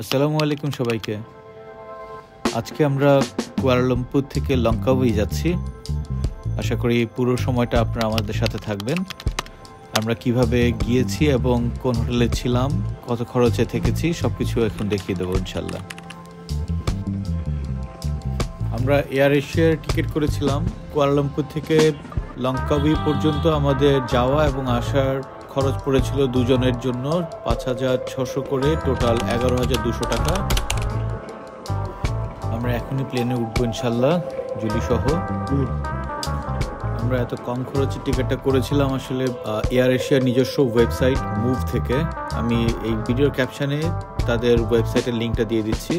আসসালামু আলাইকুম সবাইকে। আজকে আমরা কুয়ালালামপুর থেকে লঙ্কাউই যাচ্ছি। আশা করি পুরো সময়টা আপনারা আমাদের সাথে থাকবেন। আমরা কিভাবে গিয়েছি এবং কোন হোটেলে ছিলাম, কত খরচে থেকেছি, সবকিছু এখন দেখিয়ে দেবো ইনশাল্লাহ। আমরা এয়ার এশিয়ার টিকিট করেছিলাম। কুয়ালালামপুর থেকে লঙ্কাউই পর্যন্ত আমাদের যাওয়া এবং আসার খরচ পড়েছিল দুজনের জন্য ৫,৬০০ করে, টোটাল ১১,২০০ টাকা। আমরা এখনই প্লেনে উঠবো ইনশাল্লাহ, জুলি সহ। আমরা এত কম খরচে টিকিটটা করেছিলাম আসলে এয়ার এশিয়ার নিজস্ব ওয়েবসাইট মুভ থেকে। আমি এই ভিডিওর ক্যাপশনে তাদের ওয়েবসাইটের লিঙ্কটা দিয়ে দিচ্ছি।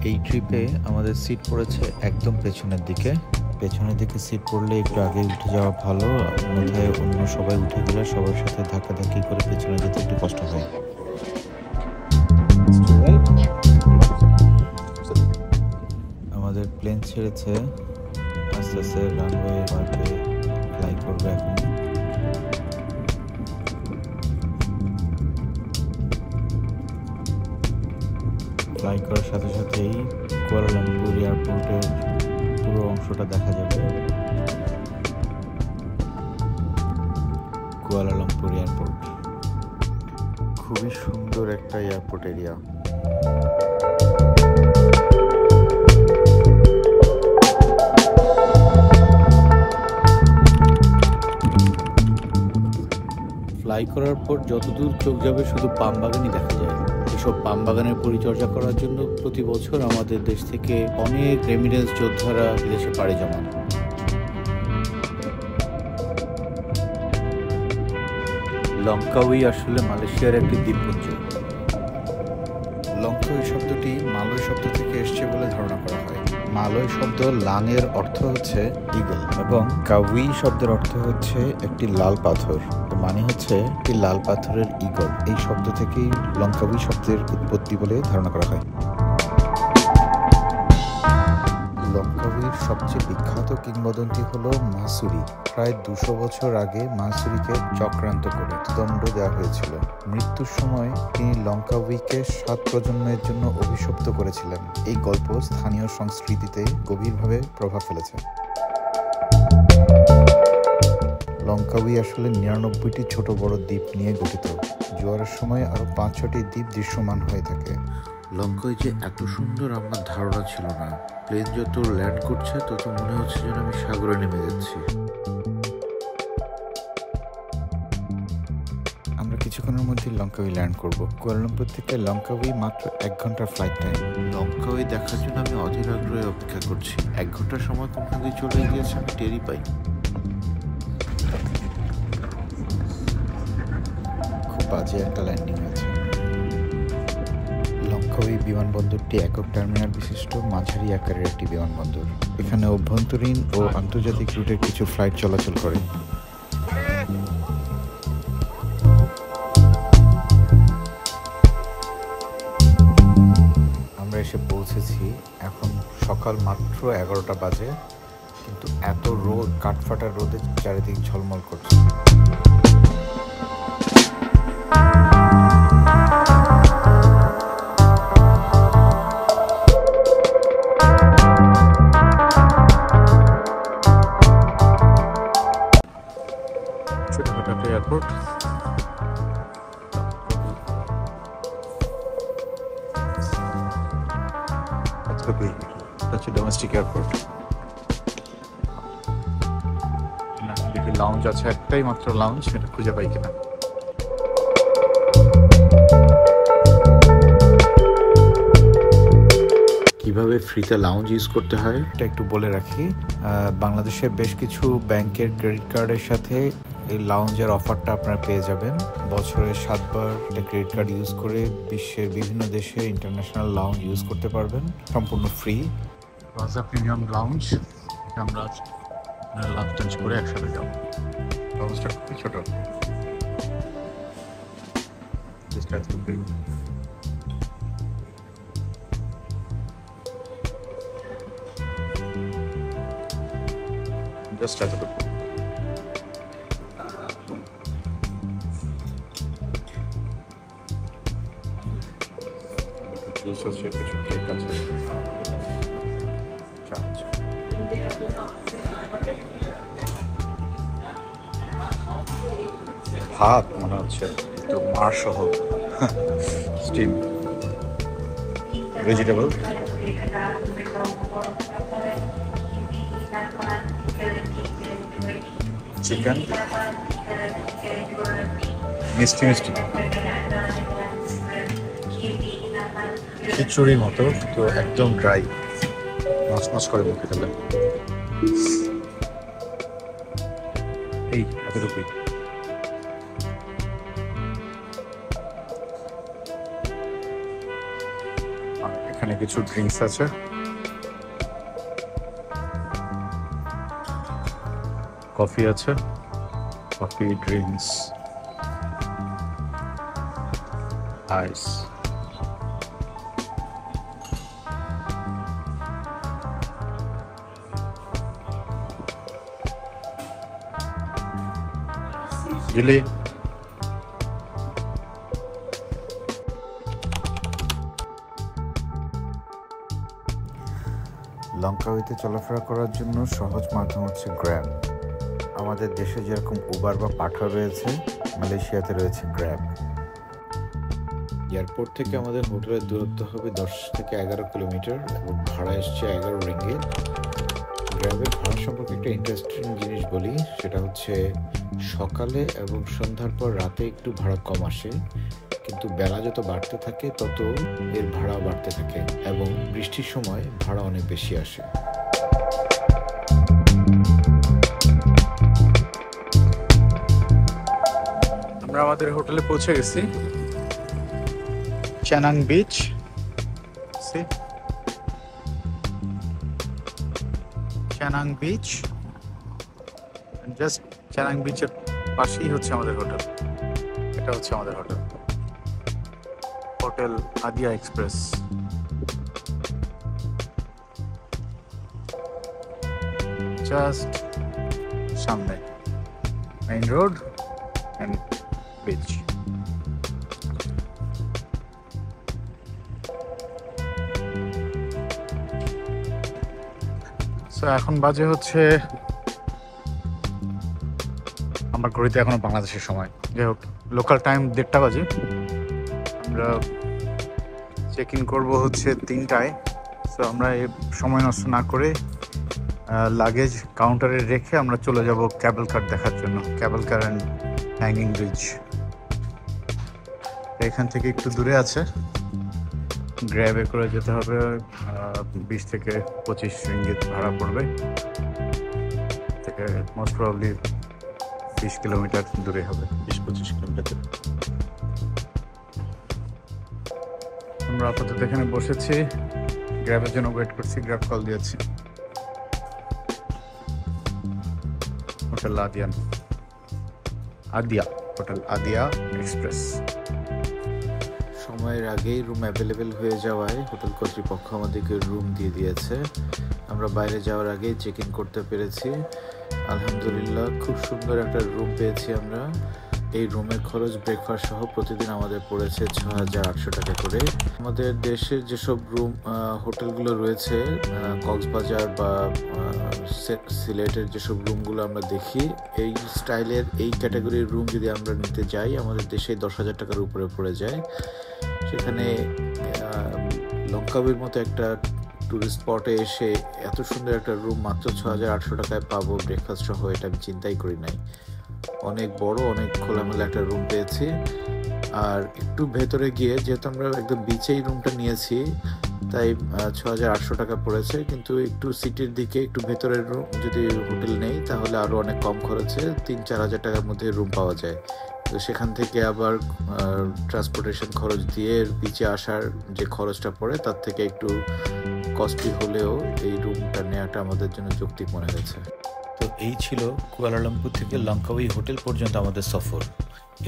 এই ট্রিপে আমাদের সিট পড়েছে একদম পেছনের দিকে। পেছনের দিকে সিট পড়লে একটু আগে উঠে যাওয়া ভালো, মাথায় অন্য সবাই উঠে গেলে সবার সাথে ধাক্কাধাক্কি করে পেছনে যেতে একটু কষ্ট হয়। আমাদের প্লেন ছেড়েছে, আস্তে আস্তে রানওয়ে পার্কে ফ্লাই করবে এখন। ফ্লাই করার সাথে সাথেই কুয়ালালামপুর এয়ারপোর্টের পুরো অংশটা দেখা যাবে। কুয়ালালামপুর এয়ারপোর্ট খুবই সুন্দর একটা এয়ারপোর্ট এরিয়া। ফ্লাই করার পর যতদূর চোখ যাবে শুধু পাম বাগানই দেখা যায়। এসব পাম বাগানের পরিচর্যা করার জন্য প্রতি বছর আমাদের দেশ থেকে অনেক রেমিডেন্স যোদ্ধারা দেশে পাড়ি জমান। লঙ্কাউই আসলে মালয়েশিয়ার একটি দ্বীপপুঞ্জ। লঙ্কাউই শব্দটি মালয় শব্দ থেকে এসেছে বলে ধারণা করা হয়। মালয় শব্দ লাংয়ের অর্থ হচ্ছে ঈগল এবং কাউই শব্দের অর্থ হচ্ছে একটি লাল পাথর, মানে হচ্ছে একটি লাল পাথরের ঈগল। এই শব্দ থেকেই লঙ্কাউই শব্দের উৎপত্তি বলে ধারণা করা হয়। লঙ্কাউইর সবচেয়ে বিখ্যাত কিংবদন্তি হলো মাসুরি। প্রায় ২০০ বছর আগে মাসুরিকে চক্রান্ত করে দণ্ড দেওয়া হয়েছিল। মৃত্যুর সময় তিনি লঙ্কাউইকে ৭ প্রজন্মের জন্য অভিশপ্ত করেছিলেন। এই গল্প স্থানীয় সংস্কৃতিতে গভীরভাবে প্রভাব ফেলেছে। লঙ্কাউই আসলে ৯৯টি ছোট বড় দ্বীপ নিয়ে গঠিত। জোয়ারের সময় আরো ৫-৬টি দ্বীপ দৃশ্যমান হয়ে থাকে। লঙ্কাউই যে এত সুন্দর আমার ধারণা ছিল না। প্লেন যত ল্যান্ড করছে তত মনে হচ্ছে যেন আমি সাগরে নেমে যাচ্ছি। আমরা কিছুক্ষণের মধ্যে লঙ্কাউই ল্যান্ড করব। কুয়ালালামপুর থেকে লঙ্কাউই মাত্র ১ ঘন্টার ফ্লাইট টাইম। লঙ্কাউই দেখার জন্য আমি অধীর আগ্রহে অপেক্ষা করছি। ১ ঘন্টার সময় কোনখান দিয়ে চলে গিয়েছে আমি টেরই পাই। খুব বাজে একটা ল্যান্ডিং আছে। লঙ্কাউই বিমানবন্দরটি একক টার্মিনাল বিশিষ্ট মাঝারি আকারের একটি বিমানবন্দর। এখানে অভ্যন্তরীণ ও আন্তর্জাতিক রুটের কিছু ফ্লাইট চলাচল করে। আমরা এসে পৌঁছেছি। এখন সকাল মাত্র ১১টা বাজে, কিন্তু এত রোদ, কাঠফাটা রোদে চারিদিক ঝলমল করছে। ছোটখাটো এয়ারপোর্ট। Domestic airport. দেখি লাউঞ্জ আছে, একটাই মাত্র লাউঞ্জ, এটা খুঁজে পাই কিনা। কিভাবে ফ্রিতে লাউঞ্জ ইউজ করতে হয় এটা একটু বলে রাখি। বাংলাদেশের বেশ কিছু ব্যাংকের ক্রেডিট কার্ডের সাথে এই লাউঞ্জের অফারটা আপনারা পেয়ে যাবেন। বছরে 7 বার এটা ক্রেডিট কার্ড ইউজ করে বিশ্বের বিভিন্ন দেশে ইন্টারন্যাশনাল লাউঞ্জ ইউজ করতে পারবেন সম্পূর্ণ ফ্রি। রাজা প্রিমিয়াম লাউঞ্জ আমরা লাঞ্চ টাঞ্চ করে একসাথে যাবো। অবস্থা খুবই ছোট। জাস্ট এতটুকু। জুস আছে, কিছু কেক আছে, চা আছে। ভাত মনে হচ্ছে একটু মার সহ স্টিম ভেজিটেবল, চিকেন, মিষ্টি মিষ্টি খিচুড়ির মতো, তো একদম ড্রাই, মচমচ করে মুখে দিলে। এই এতটুকুই। এখানে কিছু ড্রিঙ্কস আছে, কফি আছে, কফি, ড্রিঙ্কস, আইস। Really? লঙ্কাউইতে চলাফেরা করার জন্য সহজ মাধ্যম হচ্ছে গ্র্যাব। আমাদের দেশে যেরকম উবার বা পাঠা রয়েছে, মালয়েশিয়াতে রয়েছে গ্র্যাব। এয়ারপোর্ট থেকে আমাদের হোটেলের দূরত্ব হবে 10 থেকে 11 কিলোমিটার এবং ভাড়া এসছে 11 রিঙ্গিত। গ্র্যাবের ভাড়া সম্পর্কে একটা ইন্টারেস্টিং জিনিস বলি, সেটা হচ্ছে সকালে এবং সন্ধ্যার পর রাতে একটু ভাড়া কম আসে, কিন্তু বেলা যত বাড়তে থাকে তত এর ভাড়া বাড়তে থাকে এবং বৃষ্টির সময় ভাড়া অনেক বেশি আসে। আমরা আমাদের হোটেলে পৌঁছে গেছি, Cenang beach. Cenang beach, just Cenang বিচের পাশেই হচ্ছে আমাদের হোটেল। এটা হচ্ছে আমাদের হোটেল, হোটেল আদিয়া এক্সপ্রেস। জাস্ট সামনে main road and beach. So এখন বাজে হচ্ছে, আমার ঘড়িতে এখনো বাংলাদেশের সময়, যাই হোক লোকাল টাইম 1:30 বাজে। আমরা চেক ইন করবো হচ্ছে 3টায়। সো আমরা এই সময় নষ্ট না করে লাগেজ কাউন্টারে রেখে আমরা চলে যাব ক্যাবল কার দেখার জন্য, cable car and hanging bridge. এখান থেকে একটু দূরে আছে, গ্র্যাবে করে যেতে হবে, 20 থেকে 25 রিঙ্গিত ভাড়া পড়বে, থেকে মোস্ট প্রবাবলি 20 কিলোমিটার দূরে হবে, 20-25 কিলোমিটার। আমরা আপাতত এখানে বসেছি, গ্র্যাবের জন্য ওয়েট করছি, গ্র্যাব কল দিয়েছি। Hotel Adiya, hotel আদিয়া express. সময়ের আগেই রুম অ্যাভেলেবেল হয়ে যাওয়ায় হোটেল কর্তৃপক্ষ আমাদেরকে রুম দিয়ে দিয়েছে। আমরা বাইরে যাওয়ার আগেই চেক ইন করতে পেরেছি। আলহামদুলিল্লাহ, খুব সুন্দর একটা রুম পেয়েছি আমরা। এই রুমের খরচ ব্রেকফাস্ট সহ প্রতিদিন আমাদের পড়েছে 6,800 টাকা করে। আমাদের দেশের যেসব রুম হোটেলগুলো রয়েছে, কক্সবাজার বা সিলেটের যেসব রুমগুলো আমরা দেখি, এই স্টাইলের এই ক্যাটাগরির রুম যদি আমরা নিতে যাই, আমাদের দেশে 10,000 টাকার উপরে পড়ে যায়। সেখানে লঙ্কাউইর মতো একটা টুরিস্ট স্পটে এসে এত সুন্দর একটা রুম মাত্র 6,800 টাকায় পাবো ব্রেকফাস্ট সহ, এটা আমি চিন্তাই করি নাই। অনেক বড়, অনেক খোলামেলা একটা রুম পেয়েছি। আর একটু ভেতরে গিয়ে, যেহেতু আমরা একদম বিচেই রুমটা নিয়েছি, তাই 6,800 টাকা পড়েছে, কিন্তু একটু সিটির দিকে একটু ভেতরের রুম যদি হোটেল নেই তাহলে আরও অনেক কম খরচে 3-4 হাজার টাকার মধ্যে রুম পাওয়া যায়। তো সেখান থেকে আবার ট্রান্সপোর্টেশন খরচ দিয়ে বিচে আসার যে খরচটা পড়ে তার থেকে একটু কস্টলি হলেও এই রুমটা নেওয়াটা আমাদের জন্য যৌক্তিক মনে হয়েছে। তো এই ছিল কুয়ালালামপুর থেকে লঙ্কাউই হোটেল পর্যন্ত আমাদের সফর।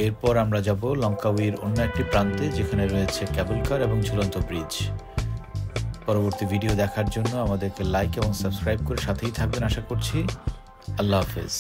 এরপর আমরা যাব লঙ্কাউইর অন্য একটি প্রান্তে, যেখানে রয়েছে কেবল কার এবং ঝুলন্ত ব্রিজ। পরবর্তী ভিডিও দেখার জন্য আমাদেরকে লাইক এবং সাবস্ক্রাইব করে সাথেই থাকবেন আশা করছি। আল্লাহ হাফেজ।